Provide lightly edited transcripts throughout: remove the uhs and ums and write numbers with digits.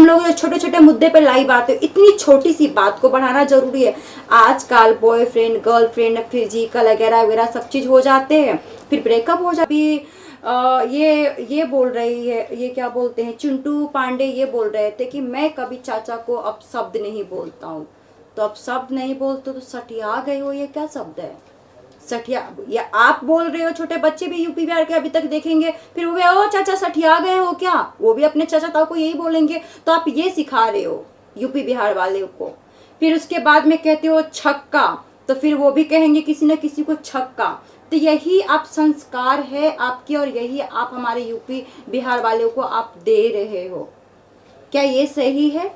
लोग छोटे छोटे मुद्दे पे लाइव आते हो, इतनी छोटी सी बात को बढ़ाना जरूरी है। आजकल बॉयफ्रेंड गर्लफ्रेंड फिजिकल वगैरह वगैरह सब चीज हो जाते हैं, फिर ब्रेकअप हो जाती। ये बोल रही है, ये क्या बोलते हैं, चिंटू पांडे ये बोल रहे थे कि मैं कभी चाचा को अब शब्द नहीं बोलता हूँ। तो अब शब्द नहीं बोलते तो सठिया गए हो, ये क्या शब्द है सठिया? या आप बोल रहे हो, छोटे बच्चे भी यूपी बिहार के अभी तक देखेंगे, फिर वो ओ चाचा सठिया गए हो क्या, वो भी अपने चाचा ताऊ को यही बोलेंगे। तो आप ये सिखा रहे हो यूपी बिहार वाले को। फिर उसके बाद में कहते हो छक्का, तो फिर वो भी कहेंगे किसी न किसी को छक्का। तो यही आप संस्कार है आपकी, और यही आप हमारे यूपी बिहार वालों को आप दे रहे हो। क्या ये सही है?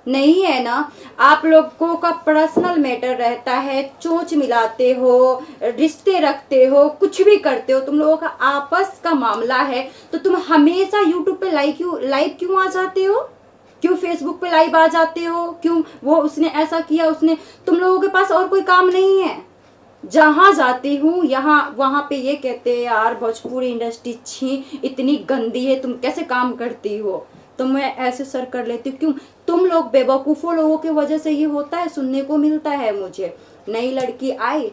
नहीं है ना। आप लोगों का पर्सनल मैटर रहता है, चोंच मिलाते हो, रिश्ते रखते हो, कुछ भी करते हो, तुम लोगों का आपस का मामला है। तो तुम हमेशा यूट्यूब पे लाइव क्यों आ जाते हो? क्यों फेसबुक पे लाइव आ जाते हो? क्यों वो उसने ऐसा किया, उसने, तुम लोगों के पास और कोई काम नहीं है? जहां जाती हूँ यहाँ वहां पे ये कहते हैं यार भोजपुरी इंडस्ट्री छी इतनी गंदी है, तुम कैसे काम करती हो? तो मैं ऐसे सर कर लेती हूँ। क्यों? तुम लोग बेवकूफ़ों लोगों की वजह से ये होता है, सुनने को मिलता है मुझे। नई लड़की आई,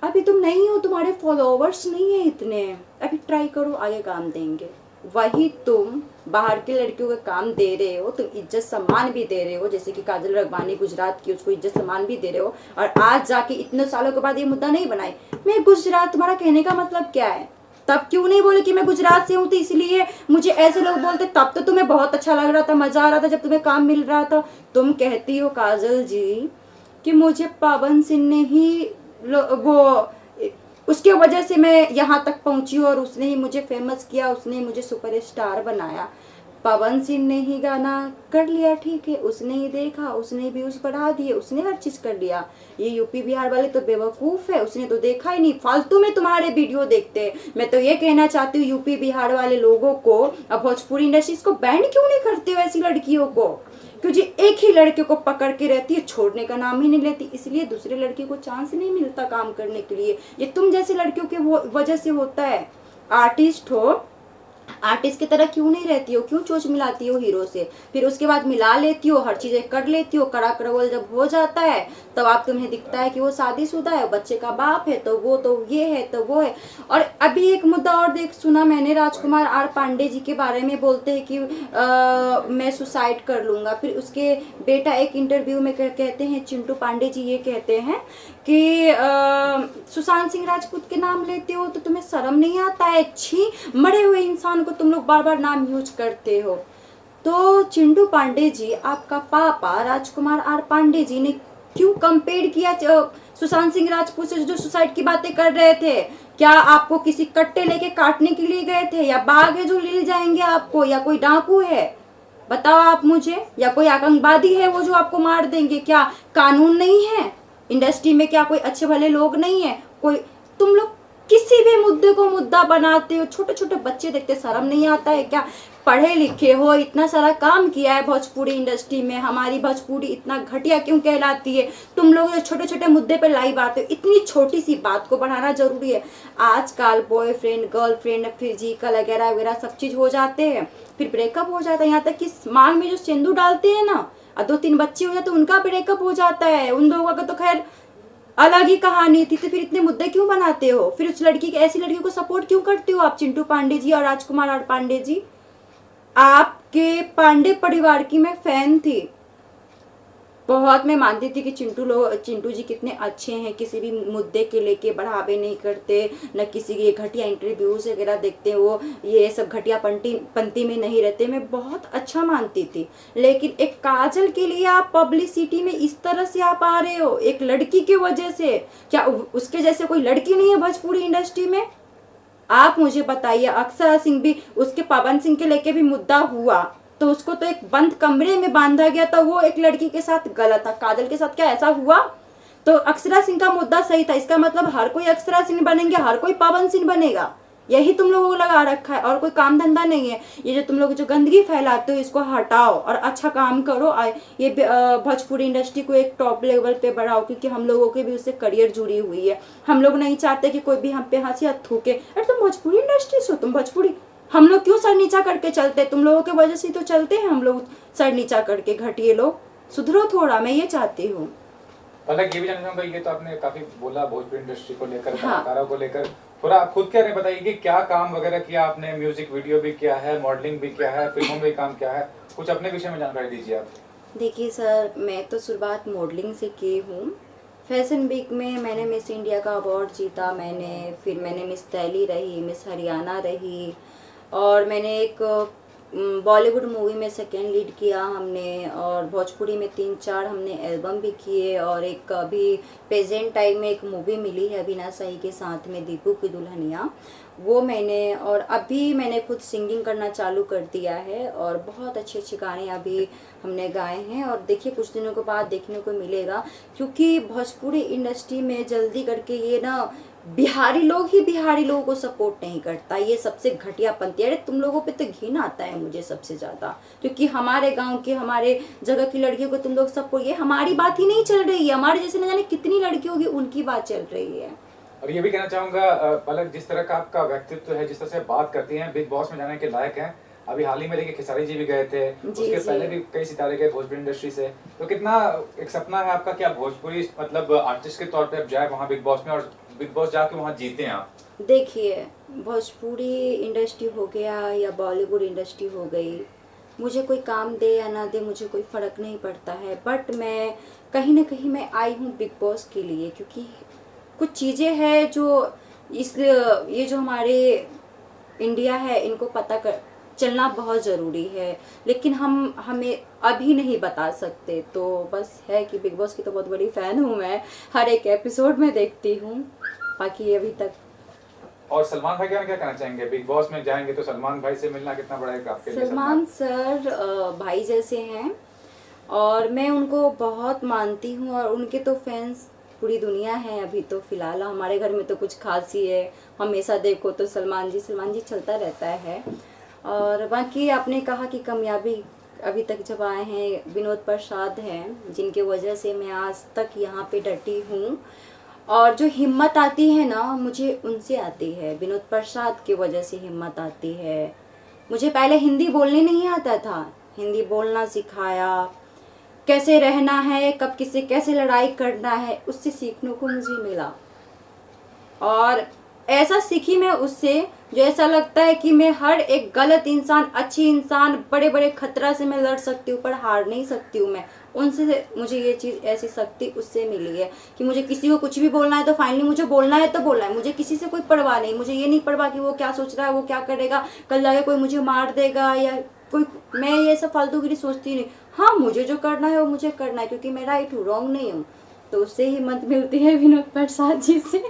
अभी तुम नहीं हो, तुम्हारे फॉलोवर्स नहीं है इतने, अभी ट्राई करो, आगे काम देंगे। वही तुम बाहर की लड़कियों को काम दे रहे हो, तुम इज्जत सम्मान भी दे रहे हो, जैसे कि काजल रगवानी गुजरात की, उसको इज्जत सम्मान भी दे रहे हो, और आज जाके इतने सालों के बाद ये मुद्दा नहीं बनाए मैं गुजरात। तुम्हारा कहने का मतलब क्या है? तब क्यों नहीं बोले कि मैं गुजरात से हूँ तो इसलिए मुझे ऐसे लोग बोलते? तब तो तुम्हें बहुत अच्छा लग रहा था, मजा आ रहा था, जब तुम्हें काम मिल रहा था। तुम कहती हो काजल जी कि मुझे पवन सिंह ने ही वो उसके वजह से मैं यहाँ तक पहुंची हूँ, और उसने ही मुझे फेमस किया, उसने ही मुझे सुपरस्टार बनाया। पवन सिंह ने ही गाना कर लिया, ठीक है, उसने ही देखा, उसने व्यूज बढ़ा दिए, उसने हर चीज कर लिया। ये यूपी बिहार वाले तो बेवकूफ है, उसने तो देखा ही नहीं, फालतू में तुम्हारे वीडियो देखते हैं। मैं तो ये कहना चाहती हूँ यूपी बिहार वाले लोगों को, अब भोजपुरी इंडस्ट्री को बैंड क्यों नहीं करते हो ऐसी लड़कियों को? क्योंकि एक ही लड़के को पकड़ के रहती है, छोड़ने का नाम ही नहीं लेती, इसलिए दूसरे लड़के को चांस नहीं मिलता काम करने के लिए। ये तुम जैसे लड़कियों के वजह से होता है। आर्टिस्ट हो, आर्टिस्ट की तरह क्यों नहीं रहती हो? क्यों चोच मिलाती हो हीरो से? फिर उसके बाद मिला लेती हो, हर चीजें कर लेती हो, कड़ा करवल जब हो जाता है तब आप तुम्हें दिखता है कि वो शादीशुदा है, बच्चे का बाप है, तो वो तो ये है तो वो है। और अभी एक मुद्दा और देख सुना मैंने, राजकुमार आर पांडे जी के बारे में बोलते हैं कि मैं सुसाइड कर लूंगा। फिर उसके बेटा एक इंटरव्यू में कहते हैं, चिंटू पांडे जी ये कहते हैं कि सुशांत सिंह राजपूत के नाम लेते हो तो तुम्हें शर्म नहीं आता है? छी, मरे हुए इंसान को तुम लोग बार बार नाम यूज करते हो। तो चिंटू पांडे जी, आपका पापा राजकुमार आर पांडे जी ने क्यों कंपेयर किया सुशांत सिंह राजपूत से, जो सुसाइड की बातें कर रहे थे? क्या आपको किसी कट्टे लेके काटने के लिए गए थे, या बाघ है जो ले जाएंगे आपको, या कोई डाकू है? बताओ आप मुझे, या कोई आतंकवादी है वो जो आपको मार देंगे? क्या कानून नहीं है इंडस्ट्री में? क्या कोई अच्छे भले लोग नहीं है? कोई, तुम लोग किसी भी मुद्दे को मुद्दा बनाते हो, छोटे छोटे बच्चे देखते, शर्म नहीं आता है क्या? पढ़े लिखे हो, इतना सारा काम किया है भोजपुरी इंडस्ट्री में, हमारी भोजपुरी इतना घटिया क्यों कहलाती है? तुम लोग छोटे छोटे मुद्दे पे लाइव आते हो, इतनी छोटी सी बात को बढ़ाना जरूरी है। आजकल बॉयफ्रेंड गर्लफ्रेंड फिजिकल वगैरह वगैरह सब चीज हो जाते हैं, फिर ब्रेकअप हो जाता है। यहाँ तक कि मांग में जो सिंदूर डालते हैं ना, और 2-3 बच्चे हो जाते तो उनका ब्रेकअप हो जाता है। उन लोगों का तो खैर अलग ही कहानी थी। तो फिर इतने मुद्दे क्यों बनाते हो? फिर उस लड़की के, ऐसी लड़कियों को सपोर्ट क्यों करते हो आप, चिंटू पांडे जी और राजकुमार आर पांडे जी? आपके पांडे परिवार की मैं फैन थी, बहुत मैं मानती थी कि चिंटू जी कितने अच्छे हैं, किसी भी मुद्दे के लेके बढ़ावे नहीं करते, न किसी के घटिया इंटरव्यूज वगैरह देखते हैं, वो ये सब घटिया पंक्ति में नहीं रहते, मैं बहुत अच्छा मानती थी। लेकिन एक काजल के लिए आप पब्लिसिटी में इस तरह से आप आ रहे हो, एक लड़की की वजह से। क्या उसके जैसे कोई लड़की नहीं है भोजपुरी इंडस्ट्री में? आप मुझे बताइए। अक्षरा सिंह भी, उसके पवन सिंह के लेके भी मुद्दा हुआ तो उसको तो एक बंद कमरे में बांधा गया था, वो एक लड़की के साथ गलत था। काजल के साथ क्या ऐसा हुआ? तो अक्षरा सिंह का मुद्दा सही था, इसका मतलब हर कोई अक्षरा सिंह बनेंगे, हर कोई पवन सिंह बनेगा? यही तुम लोगों को लगा रखा है, और कोई काम धंधा नहीं है। ये जो तुम लोग जो गंदगी फैलाते हो इसको हटाओ और अच्छा काम करो। ये भोजपुरी इंडस्ट्री को एक टॉप लेवल पे बढ़ाओ, क्योंकि हम लोगों के भी उससे करियर जुड़ी हुई है। हम लोग नहीं चाहते कि कोई भी हम पे हंसी हाथ थूके। अरे तुम भोजपुरी इंडस्ट्री से हो, तुम भोजपुरी हम लोग क्यों सर नीचा करके चलते? तुम लोगों के वजह से ही तो चलते हैं हम लोग सर नीचा करके, घटिए लोग। सुधरो थोड़ा, मैं ये चाहती हूँ। मतलब ये भी जानना चाहूंगा, ये तो आपने काफी बोला भोजपुरी इंडस्ट्री को लेकर, हाँ। कलाकारों को लेकर, थोड़ा आप खुद क्या बताइए कि क्या काम वगैरह किया आपने? म्यूजिक वीडियो भी किया है, मॉडलिंग भी किया है, फिल्मों में भी काम किया है, कुछ अपने विषय में जानकारी दीजिए आप। देखिए सर, मैं तो शुरुआत मॉडलिंग से की हूँ। फैशन वीक में मैंने मिस इंडिया का अवार्ड जीता, फिर मैंने मिस दिल्ली रही, मिस हरियाणा रही, और मैंने एक बॉलीवुड मूवी में सेकेंड लीड किया हमने, और भोजपुरी में 3-4 हमने एल्बम भी किए, और एक अभी प्रेजेंट टाइम में एक मूवी मिली है अविनाश शाही के साथ में, दीपू की दुल्हनिया, वो मैंने, और अभी मैंने खुद सिंगिंग करना चालू कर दिया है, और बहुत अच्छे अच्छे गाने अभी हमने गाए हैं, और देखिए कुछ दिनों के बाद देखने को मिलेगा, क्योंकि भोजपुरी इंडस्ट्री में जल्दी करके ये ना बिहारी लोग ही बिहारी लोगों को सपोर्ट नहीं करता, ये सबसे घटियापंथी। अरे तुम लोगों पे तो घिन आता है मुझे सबसे ज़्यादा, क्योंकि हमारे गांव के, हमारे जगह की लड़कियों को तुम लोग सपोर्ट, ये हमारी बात ही नहीं चल रही है, हमारे जैसे न जाने कितनी लड़की होगी उनकी बात चल रही है। और ये भी कहना चाहूंगा पलक, जिस तरह का आपका व्यक्तित्व है, जिस तरह से बात करती हैं, बिग बॉस में जाने के लायक हैं। अभी हाल ही में देखिए खेसारी जी भी गए थे, उसके पहले भी कई सितारे गए भोजपुरी इंडस्ट्री से। तो कितना एक सपना है आपका कि आप भोजपुरी मतलब आर्टिस्ट के तौर पे आप जाए वहाँ बिग बॉस में, और बिग बॉस जाके वहाँ जीते आप? देखिए, भोजपुरी इंडस्ट्री हो गया या बॉलीवुड इंडस्ट्री हो गई, मुझे कोई काम दे या ना दे मुझे कोई फ़र्क नहीं पड़ता है, बट मैं कहीं ना कहीं मैं आई हूँ बिग बॉस के लिए, क्योंकि कुछ चीज़ें हैं जो ये जो हमारे इंडिया है इनको पता कर चलना बहुत ज़रूरी है, लेकिन हमें अभी नहीं बता सकते। तो बस है कि बिग बॉस की तो बहुत बड़ी फ़ैन हूँ मैं, हर एक एपिसोड में देखती हूँ, बाकी अभी तक। और सलमान भाई क्या कहना चाहेंगे? बिग बॉस में जाएंगे तो सलमान भाई से मिलना कितना बड़ा है आपके लिए? सलमान सर भाई जैसे हैं, और मैं उनको बहुत मानती हूँ, और उनके तो फैंस पूरी दुनिया है। अभी तो फ़िलहाल हमारे घर में तो कुछ खास ही है, हमेशा देखो तो सलमान जी चलता रहता है। और बाकी आपने कहा कि कामयाबी अभी तक जब आए हैं विनोद प्रसाद हैं, जिनके वजह से मैं आज तक यहाँ पे डटी हूँ, और जो हिम्मत आती है ना मुझे उनसे आती है, विनोद प्रसाद की वजह से हिम्मत आती है। मुझे पहले हिंदी बोलने नहीं आता था, हिंदी बोलना सिखाया, कैसे रहना है, कब किससे कैसे लड़ाई करना है, उससे सीखने को मुझे मिला, और ऐसा सीखी मैं उससे जो ऐसा लगता है कि मैं हर एक गलत इंसान, अच्छी इंसान, बड़े बड़े खतरा से मैं लड़ सकती हूँ पर हार नहीं सकती हूँ मैं उनसे। मुझे ये चीज़, ऐसी शक्ति उससे मिली है कि मुझे किसी को कुछ भी बोलना है तो फाइनली मुझे बोलना है तो बोलना है, मुझे किसी से कोई परवाह नहीं। मुझे ये नहीं परवाह कि वो क्या सोच रहा है, वो क्या करेगा, कल जाके कोई मुझे मार देगा या कोई, मैं ये सब फालतूगिरी सोचती नहीं। हाँ, मुझे जो करना है वो मुझे करना है, क्योंकि मैं राइट हूँ, रॉन्ग नहीं हूँ। तो उससे हिम्मत मिलती है विनोद प्रसाद जी से।